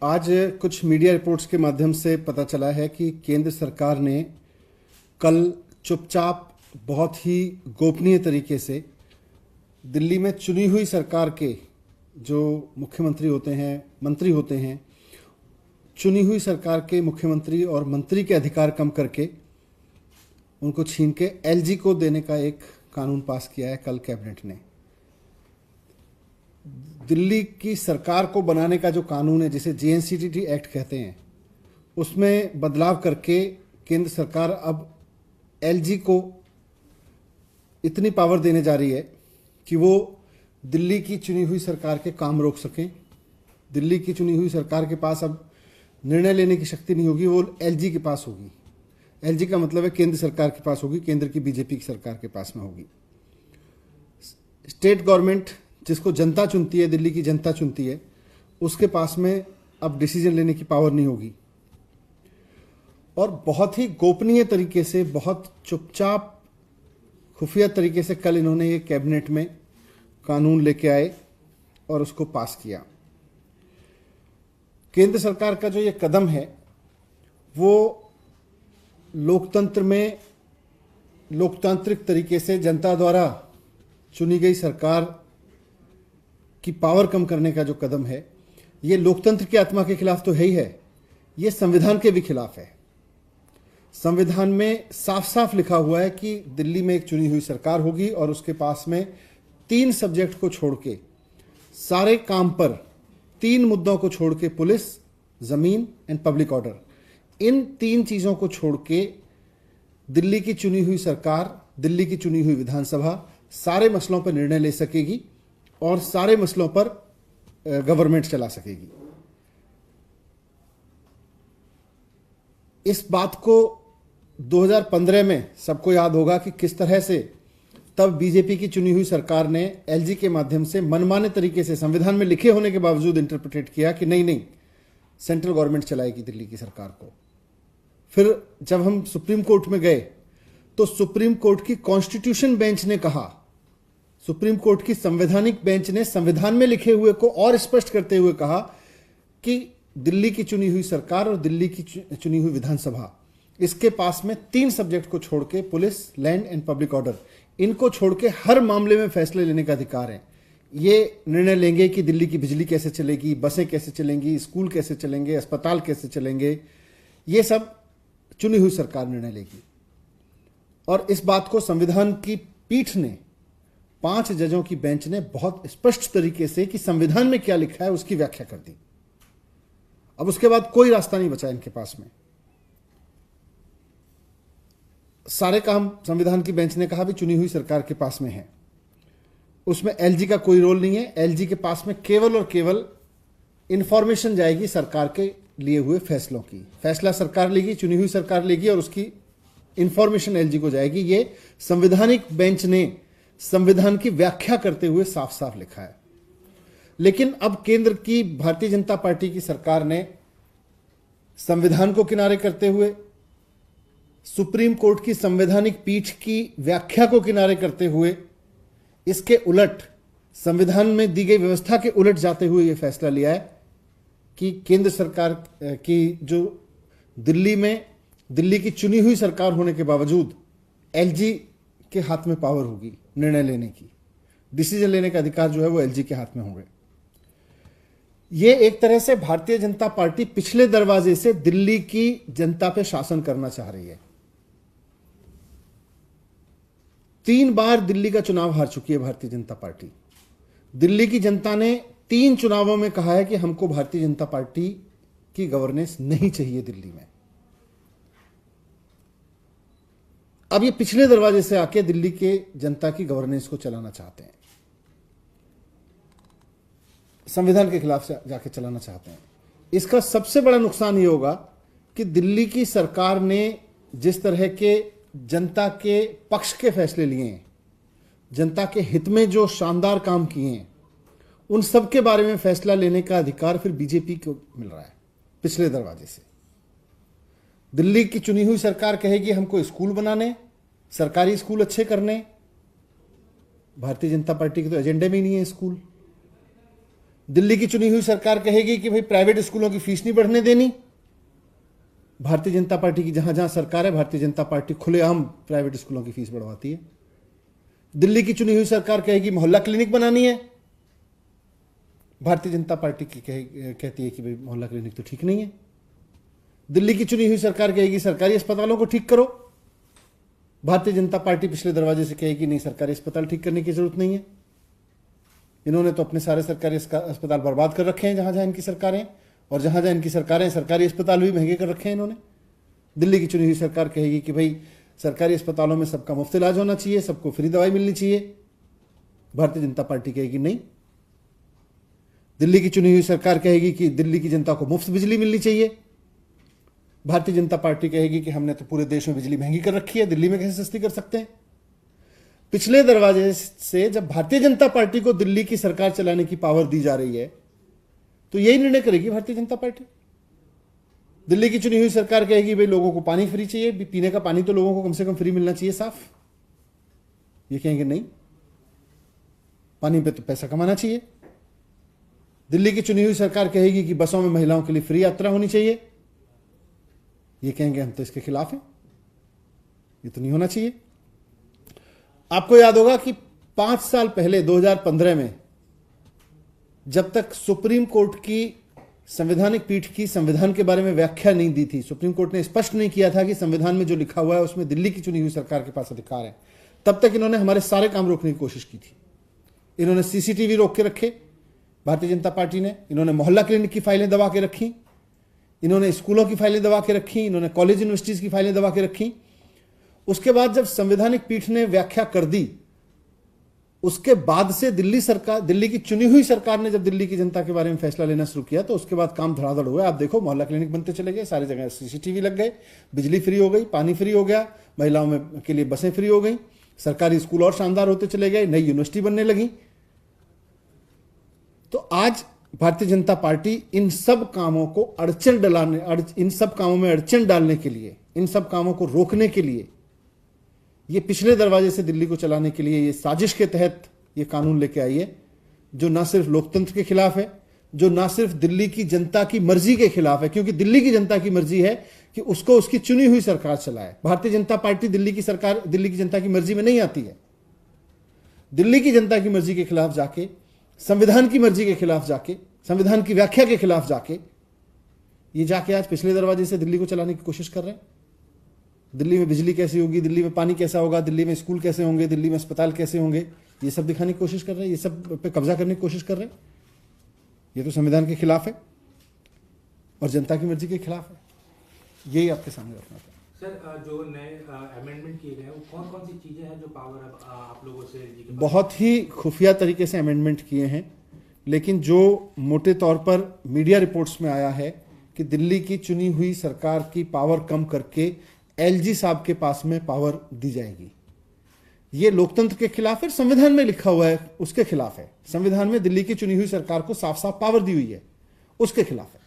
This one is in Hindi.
आज कुछ मीडिया रिपोर्ट्स के माध्यम से पता चला है कि केंद्र सरकार ने कल चुपचाप बहुत ही गोपनीय तरीके से दिल्ली में चुनी हुई सरकार के जो मुख्यमंत्री होते हैं, मंत्री होते हैं, चुनी हुई सरकार के मुख्यमंत्री और मंत्री के अधिकार कम करके उनको छीन के एलजी को देने का एक कानून पास किया है कल कैबिनेट ने। दिल्ली की सरकार को बनाने का जो कानून है, जिसे जेएनसीटी एक्ट कहते हैं, उसमें बदलाव करके केंद्र सरकार अब एलजी को इतनी पावर देने जा रही है कि वो दिल्ली की चुनी हुई सरकार के काम रोक सकें। दिल्ली की चुनी हुई सरकार के पास अब निर्णय लेने की शक्ति नहीं होगी, वो एलजी के पास होगी। एलजी का मतलब है केंद्र सरकार के पास होगी, केंद्र की बीजेपी की सरकार के पास में होगी। स्टेट गवर्नमेंट जिसको जनता चुनती है, दिल्ली की जनता चुनती है, उसके पास में अब डिसीजन लेने की पावर नहीं होगी। और बहुत ही गोपनीय तरीके से, बहुत चुपचाप खुफिया तरीके से कल इन्होंने ये कैबिनेट में कानून लेके आए और उसको पास किया। केंद्र सरकार का जो ये कदम है वो लोकतंत्र में लोकतांत्रिक तरीके से जनता द्वारा चुनी गई सरकार की पावर कम करने का जो कदम है, ये लोकतंत्र की आत्मा के खिलाफ तो है ही है, ये संविधान के भी खिलाफ है। संविधान में साफ साफ लिखा हुआ है कि दिल्ली में एक चुनी हुई सरकार होगी और उसके पास में 3 सब्जेक्ट को छोड़ के सारे काम पर, 3 मुद्दों को छोड़ के, पुलिस, जमीन एंड पब्लिक ऑर्डर, इन 3 चीजों को छोड़ के दिल्ली की चुनी हुई सरकार, दिल्ली की चुनी हुई विधानसभा सारे मसलों पर निर्णय ले सकेगी और सारे मसलों पर गवर्नमेंट चला सकेगी। इस बात को 2015 में सबको याद होगा कि किस तरह से तब बीजेपी की चुनी हुई सरकार ने एलजी के माध्यम से मनमाने तरीके से, संविधान में लिखे होने के बावजूद, इंटरप्रिटेट किया कि नहीं, सेंट्रल गवर्नमेंट चलाएगी दिल्ली की सरकार को। फिर जब हम सुप्रीम कोर्ट में गए तो सुप्रीम कोर्ट की कॉन्स्टिट्यूशन बेंच ने कहा, सुप्रीम कोर्ट की संवैधानिक बेंच ने संविधान में लिखे हुए को और स्पष्ट करते हुए कहा कि दिल्ली की चुनी हुई सरकार और दिल्ली की चुनी हुई विधानसभा, इसके पास में 3 सब्जेक्ट को छोड़ के, police, land and public order, इनको छोड़ के हर मामले में फैसले लेने का अधिकार है। ये निर्णय लेंगे कि दिल्ली की बिजली कैसे चलेगी, बसें कैसे चलेंगी, स्कूल कैसे चलेंगे, अस्पताल कैसे चलेंगे, ये सब चुनी हुई सरकार निर्णय लेगी। और इस बात को संविधान की पीठ ने, 5 जजों की बेंच ने बहुत स्पष्ट तरीके से कि संविधान में क्या लिखा है उसकी व्याख्या कर दी। अब उसके बाद कोई रास्ता नहीं बचा इनके पास में। सारे काम संविधान की बेंच ने कहा भी चुनी हुई सरकार के पास में है, उसमें एलजी का कोई रोल नहीं है। एलजी के पास में केवल और केवल इंफॉर्मेशन जाएगी सरकार के लिए हुए फैसलों की। फैसला सरकार लेगी, चुनी हुई सरकार लेगी और उसकी इंफॉर्मेशन एलजी को जाएगी। ये संवैधानिक बेंच ने संविधान की व्याख्या करते हुए साफ साफ लिखा है। लेकिन अब केंद्र की भारतीय जनता पार्टी की सरकार ने संविधान को किनारे करते हुए, सुप्रीम कोर्ट की संवैधानिक पीठ की व्याख्या को किनारे करते हुए, इसके उलट, संविधान में दी गई व्यवस्था के उलट जाते हुए यह फैसला लिया है कि केंद्र सरकार की जो दिल्ली की चुनी हुई सरकार होने के बावजूद एलजी के हाथ में पावर होगी निर्णय लेने की, डिसीजन लेने का अधिकार जो है वो एलजी के हाथ में होंगे। ये एक तरह से भारतीय जनता पार्टी पिछले दरवाजे से दिल्ली की जनता पे शासन करना चाह रही है। 3 बार दिल्ली का चुनाव हार चुकी है भारतीय जनता पार्टी। दिल्ली की जनता ने 3 चुनावों में कहा है कि हमको भारतीय जनता पार्टी की गवर्नेंस नहीं चाहिए दिल्ली में। अब ये पिछले दरवाजे से आके दिल्ली के जनता की गवर्नेंस को चलाना चाहते हैं, संविधान के खिलाफ से जाके चलाना चाहते हैं। इसका सबसे बड़ा नुकसान ये होगा कि दिल्ली की सरकार ने जिस तरह के जनता के पक्ष के फैसले लिए हैं, जनता के हित में जो शानदार काम किए हैं, उन सब के बारे में फैसला लेने का अधिकार फिर बीजेपी को मिल रहा है पिछले दरवाजे से। दिल्ली की चुनी हुई सरकार कहेगी हमको स्कूल बनाने, सरकारी स्कूल अच्छे करने, भारतीय जनता पार्टी के तो एजेंडे में ही नहीं है स्कूल। दिल्ली की चुनी हुई सरकार कहेगी कि भाई प्राइवेट स्कूलों की फीस नहीं बढ़ने देनी। भारतीय जनता पार्टी की जहां जहां सरकार है, भारतीय जनता पार्टी खुलेआम प्राइवेट स्कूलों की फीस बढ़वाती है। दिल्ली की चुनी हुई सरकार कहेगी मोहल्ला क्लिनिक बनानी है, भारतीय जनता पार्टी की कहती है कि भाई मोहल्ला क्लिनिक तो ठीक नहीं है। दिल्ली की चुनी हुई सरकार कहेगी सरकारी अस्पतालों को ठीक करो, भारतीय जनता पार्टी पिछले दरवाजे से कहेगी नहीं, सरकारी अस्पताल ठीक करने की जरूरत नहीं है। इन्होंने तो अपने सारे सरकारी अस्पताल बर्बाद कर रखे हैं जहां जहां इनकी सरकारें, और जहां जहां इनकी सरकारें सरकारी अस्पताल भी महंगे कर रखे हैं इन्होंने। दिल्ली की चुनी हुई सरकार कहेगी कि भाई सरकारी अस्पतालों में सबका मुफ्त इलाज होना चाहिए, सबको फ्री दवाई मिलनी चाहिए, भारतीय जनता पार्टी कहेगी नहीं। दिल्ली की चुनी हुई सरकार कहेगी कि दिल्ली की जनता को मुफ्त बिजली मिलनी चाहिए, भारतीय जनता पार्टी कहेगी कि हमने तो पूरे देश में बिजली महंगी कर रखी है, दिल्ली में कैसे सस्ती कर सकते हैं। पिछले दरवाजे से जब भारतीय जनता पार्टी को दिल्ली की सरकार चलाने की पावर दी जा रही है तो यही निर्णय करेगी भारतीय जनता पार्टी। दिल्ली की चुनी हुई सरकार कहेगी भाई लोगों को पानी फ्री चाहिए, पीने का पानी तो लोगों को कम से कम फ्री मिलना चाहिए, साफ। ये कहेंगे नहीं, पानी पे तो पैसा कमाना चाहिए। दिल्ली की चुनी हुई सरकार कहेगी कि बसों में महिलाओं के लिए फ्री यात्रा होनी चाहिए, ये कहेंगे हम तो इसके खिलाफ हैं, ये तो नहीं होना चाहिए। आपको याद होगा कि 5 साल पहले 2015 में जब तक सुप्रीम कोर्ट की संवैधानिक पीठ की संविधान के बारे में व्याख्या नहीं दी थी, सुप्रीम कोर्ट ने स्पष्ट नहीं किया था कि संविधान में जो लिखा हुआ है उसमें दिल्ली की चुनी हुई सरकार के पास अधिकार है, तब तक इन्होंने हमारे सारे काम रोकने की कोशिश की थी। इन्होंने सीसीटीवी रोक के रखे भारतीय जनता पार्टी ने, इन्होंने मोहल्ला क्लिनिक की फाइलें दबा के रखी, इन्होंने स्कूलों की फाइलें दबा के रखी, इन्होंने कॉलेज यूनिवर्सिटीज की फाइलें दबा के रखी। उसके बाद जब संवैधानिक पीठ ने व्याख्या कर दी, उसके बाद से दिल्ली की चुनी हुई सरकार ने जब दिल्ली की जनता के बारे में फैसला लेना शुरू किया तो उसके बाद काम धड़ाधड़ हुआ। आप देखो मोहल्ला क्लिनिक बनते चले गए, सारी जगह सीसीटीवी लग गए, बिजली फ्री हो गई, पानी फ्री हो गया, महिलाओं में के लिए बसें फ्री हो गई, सरकारी स्कूल और शानदार होते चले गए, नई यूनिवर्सिटी बनने लगी। तो आज भारतीय जनता पार्टी इन सब कामों को इन सब कामों में अड़चन डालने के लिए, इन सब कामों को रोकने के लिए, ये पिछले दरवाजे से दिल्ली को चलाने के लिए ये साजिश के तहत ये कानून लेके आई है, जो ना सिर्फ लोकतंत्र के खिलाफ है, जो ना सिर्फ दिल्ली की जनता की मर्जी के खिलाफ है, क्योंकि दिल्ली की जनता की मर्जी है कि उसको उसकी चुनी हुई सरकार चलाए। भारतीय जनता पार्टी दिल्ली की जनता की मर्जी में नहीं आती है। दिल्ली की जनता की मर्जी के खिलाफ जाके, संविधान की मर्जी के खिलाफ जाके, संविधान की व्याख्या के खिलाफ जाके ये जाके आज पिछले दरवाजे से दिल्ली को चलाने की कोशिश कर रहे हैं। दिल्ली में बिजली कैसी होगी, दिल्ली में पानी कैसा होगा, दिल्ली में स्कूल कैसे होंगे, दिल्ली में अस्पताल कैसे होंगे, ये सब दिखाने की कोशिश कर रहे हैं, ये सब पे कब्जा करने की कोशिश कर रहे हैं। ये तो संविधान के खिलाफ है और जनता की मर्जी के खिलाफ है। यही आपके सामने रखना था। सर, जो नए अमेंडमेंट किए गए वो कौन कौन सी चीजें हैं जो पावर आप लोगों से बहुत ही खुफिया तरीके से अमेंडमेंट किए हैं, लेकिन जो मोटे तौर पर मीडिया रिपोर्ट्स में आया है कि दिल्ली की चुनी हुई सरकार की पावर कम करके एलजी साहब के पास में पावर दी जाएगी, ये लोकतंत्र के खिलाफ है। संविधान में लिखा हुआ है उसके खिलाफ है। संविधान में दिल्ली की चुनी हुई सरकार को साफ साफ पावर दी हुई है, उसके खिलाफ है।